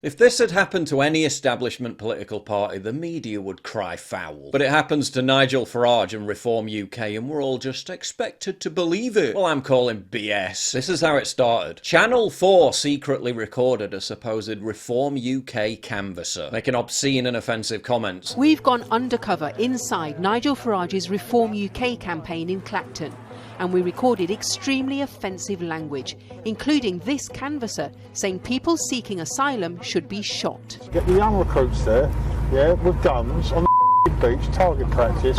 If this had happened to any establishment political party, the media would cry foul. But it happens to Nigel Farage and Reform UK, and we're all just expected to believe it. Well, I'm calling BS. This is how it started. Channel 4 secretly recorded a supposed Reform UK canvasser, making obscene and offensive comments. We've gone undercover inside Nigel Farage's Reform UK campaign in Clacton, and we recorded extremely offensive language, including this canvasser saying people seeking asylum should be shot. Get the young recruits there, yeah, with guns on the beach, target practice,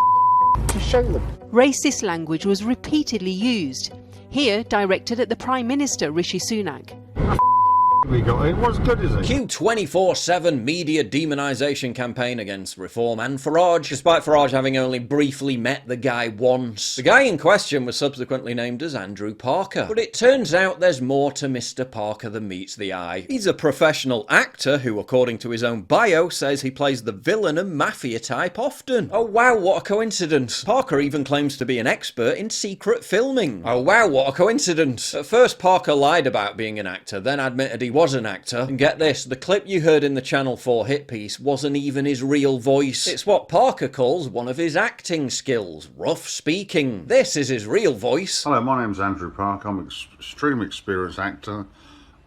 to shoot them. Racist language was repeatedly used, here directed at the Prime Minister Rishi Sunak. We got it. What's good, is it? Cue 24/7 media demonisation campaign against Reform and Farage, despite Farage having only briefly met the guy once. The guy in question was subsequently named as Andrew Parker, but it turns out there's more to Mr. Parker than meets the eye. He's a professional actor who, according to his own bio, says he plays the villain and mafia type often. Oh wow, what a coincidence. Parker even claims to be an expert in secret filming. Oh wow, what a coincidence. At first Parker lied about being an actor, then admitted he was an actor, and get this, the clip you heard in the Channel 4 hit piece wasn't even his real voice. It's what Parker calls one of his acting skills, rough speaking. This is his real voice. Hello, my name's Andrew Parker. I'm an extremely experienced actor.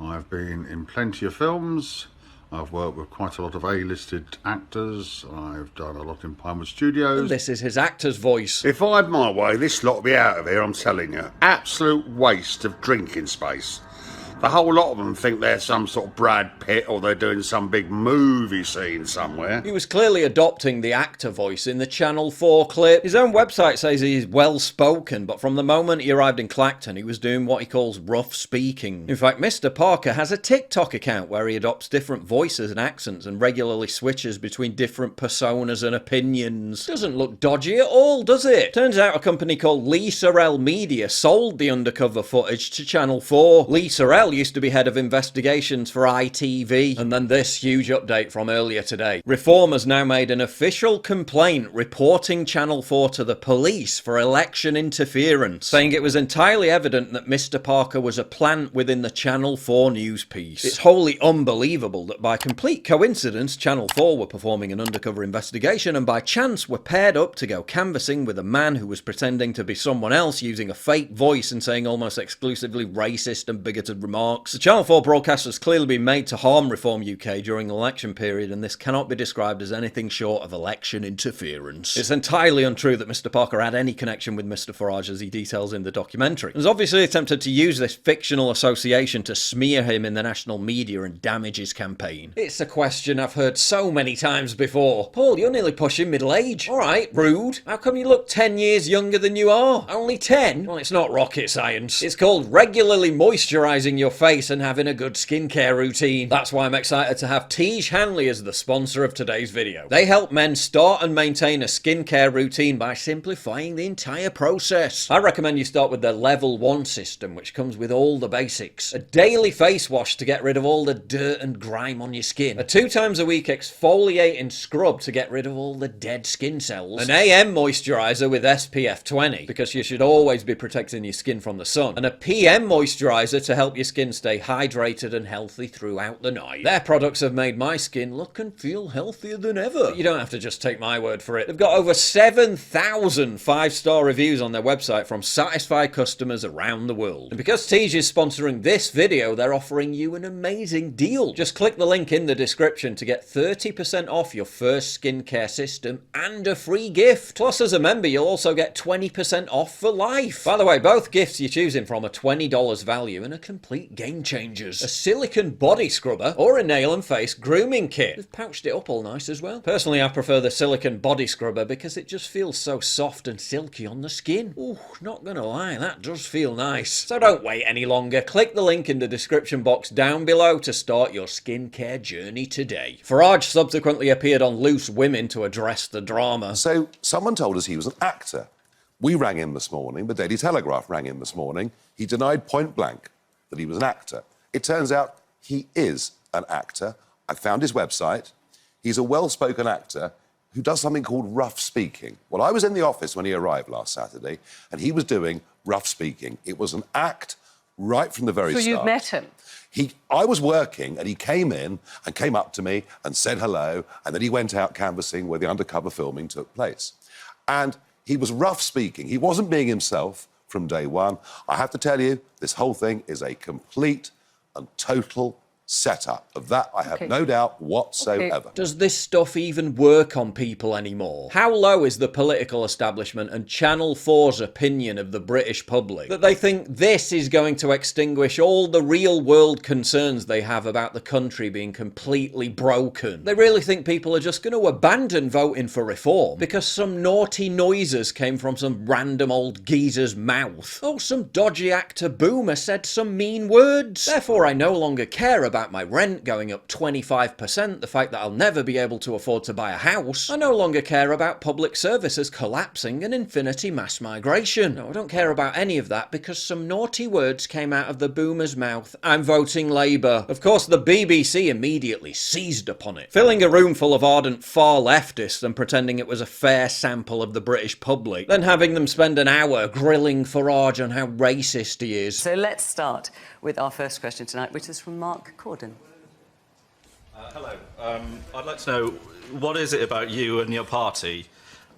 I've been in plenty of films. I've worked with quite a lot of A-listed actors. I've done a lot in Pinewood Studios. And this is his actor's voice. If I had my way, this lot would be out of here, I'm telling you. Absolute waste of drinking space. The whole lot of them think they're some sort of Brad Pitt or they're doing some big movie scene somewhere. He was clearly adopting the actor voice in the Channel 4 clip. His own website says he's well-spoken, but from the moment he arrived in Clacton, he was doing what he calls rough speaking. In fact, Mr. Parker has a TikTok account where he adopts different voices and accents and regularly switches between different personas and opinions. Doesn't look dodgy at all, does it? Turns out a company called Lee Sorrell Media sold the undercover footage to Channel 4. Lee Sorrell used to be head of investigations for ITV. And then this huge update from earlier today. Reform has now made an official complaint reporting Channel 4 to the police for election interference, saying it was entirely evident that Mr. Parker was a plant within the Channel 4 news piece. It's wholly unbelievable that by complete coincidence Channel 4 were performing an undercover investigation and by chance were paired up to go canvassing with a man who was pretending to be someone else using a fake voice and saying almost exclusively racist and bigoted remarks. The Channel 4 broadcast has clearly been made to harm Reform UK during the election period, and this cannot be described as anything short of election interference. It's entirely untrue that Mr. Parker had any connection with Mr. Farage, as he details in the documentary. He's obviously attempted to use this fictional association to smear him in the national media and damage his campaign. It's a question I've heard so many times before. Paul, you're nearly pushing middle age. Alright, rude. How come you look 10 years younger than you are? Only 10? Well, it's not rocket science. It's called regularly moisturising your face and having a good skincare routine. That's why I'm excited to have Tiege Hanley as the sponsor of today's video. They help men start and maintain a skincare routine by simplifying the entire process. I recommend you start with their level 1 system, which comes with all the basics. A daily face wash to get rid of all the dirt and grime on your skin. A 2 times a week exfoliating scrub to get rid of all the dead skin cells. An AM moisturiser with SPF 20, because you should always be protecting your skin from the sun. And a PM moisturiser to help your skin stay hydrated and healthy throughout the night. Their products have made my skin look and feel healthier than ever. But you don't have to just take my word for it. They've got over 7,000 5-star reviews on their website from satisfied customers around the world. And because Tiege is sponsoring this video, they're offering you an amazing deal. Just click the link in the description to get 30% off your first skincare system and a free gift. Plus, as a member, you'll also get 20% off for life. By the way, both gifts you're choosing from are $20 value and a complete game changers. A silicone body scrubber or a nail and face grooming kit. They've pouched it up all nice as well. Personally, I prefer the silicone body scrubber because it just feels so soft and silky on the skin. Ooh, not gonna lie, that does feel nice. So don't wait any longer. Click the link in the description box down below to start your skincare journey today. Farage subsequently appeared on Loose Women to address the drama. So someone told us he was an actor. We rang him this morning, the Daily Telegraph rang him this morning. He denied point blank that he was an actor. It turns out he is an actor. I found his website. He's a well-spoken actor who does something called rough speaking. Well, I was in the office when he arrived last Saturday, and he was doing rough speaking. It was an act right from the very So start. you've met him? I was working and he came in and came up to me and said hello, and then he went out canvassing where the undercover filming took place. And he was rough speaking. He wasn't being himself from day one. I have to tell you, this whole thing is a complete and total setup. Of that, I have no doubt whatsoever. Does this stuff even work on people anymore? How low is the political establishment and Channel 4's opinion of the British public that they think this is going to extinguish all the real world concerns they have about the country being completely broken? They really think people are just going to abandon voting for reform because some naughty noises came from some random old geezer's mouth? Oh, some dodgy actor boomer said some mean words. Therefore, I no longer care about my rent going up 25%, the fact that I'll never be able to afford to buy a house. I no longer care about public services collapsing and infinity mass migration. No, I don't care about any of that because some naughty words came out of the boomer's mouth. I'm voting Labour. Of course, the BBC immediately seized upon it, filling a room full of ardent far leftists and pretending it was a fair sample of the British public, then having them spend an hour grilling Farage on how racist he is. So let's start with our first question tonight, which is from Mark Corden. Hello. I'd like to know, what is it about you and your party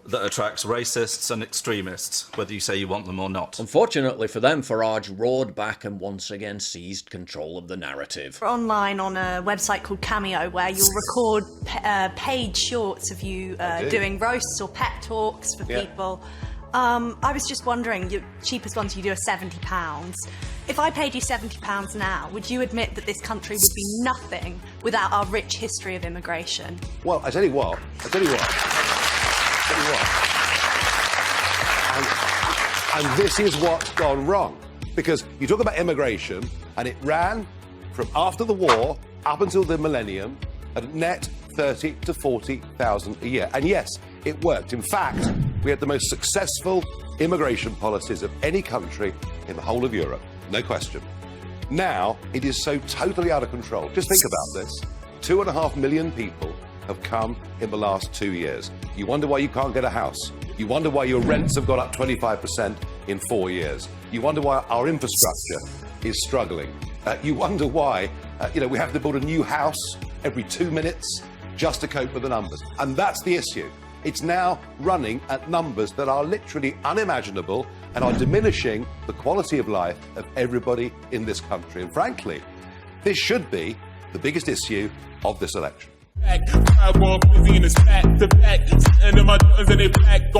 that attracts racists and extremists, whether you say you want them or not? Unfortunately for them, Farage roared back and once again seized control of the narrative. We're online on a website called Cameo where you'll record paid shorts of you doing roasts or pep talks for people. I was just wondering, your cheapest ones you do are £70. If I paid you £70 now, would you admit that this country would be nothing without our rich history of immigration? Well, I tell you what. And this is what's gone wrong. Because you talk about immigration, and it ran from after the war up until the millennium at net 30 to 40,000 a year. And yes, it worked. In fact, we had the most successful immigration policies of any country in the whole of Europe. No question. Now, it is so totally out of control. Just think about this. 2.5 million people have come in the last 2 years. You wonder why you can't get a house. You wonder why your rents have gone up 25% in 4 years. You wonder why our infrastructure is struggling. You wonder why we have to build a new house every 2 minutes just to cope with the numbers. And that's the issue. It's now running at numbers that are literally unimaginable and are diminishing the quality of life of everybody in this country. And frankly, this should be the biggest issue of this election.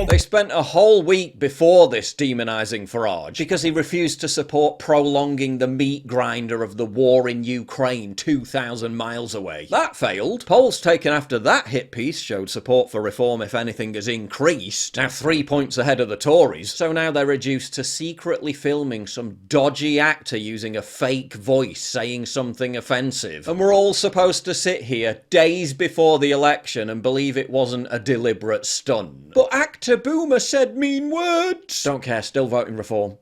They spent a whole week before this demonising Farage because he refused to support prolonging the meat grinder of the war in Ukraine 2,000 miles away. That failed. Polls taken after that hit piece showed support for reform, if anything, has increased. Now 3 points ahead of the Tories, so now they're reduced to secretly filming some dodgy actor using a fake voice saying something offensive. And we're all supposed to sit here days before the election and believe it wasn't a deliberate stunt. But actor Boomer said mean words. Don't care, still voting reform.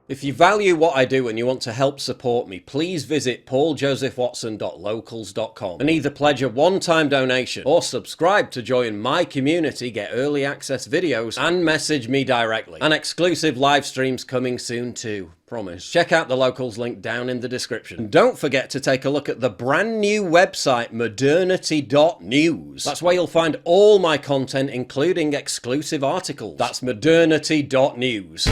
If you value what I do and you want to help support me, please visit pauljosephwatson.locals.com and either pledge a one-time donation or subscribe to join my community, get early access videos, and message me directly. And exclusive live streams coming soon too. Promise. Check out the Locals link down in the description. And don't forget to take a look at the brand new website modernity.news. That's where you'll find all my content, including exclusive articles. That's modernity.news.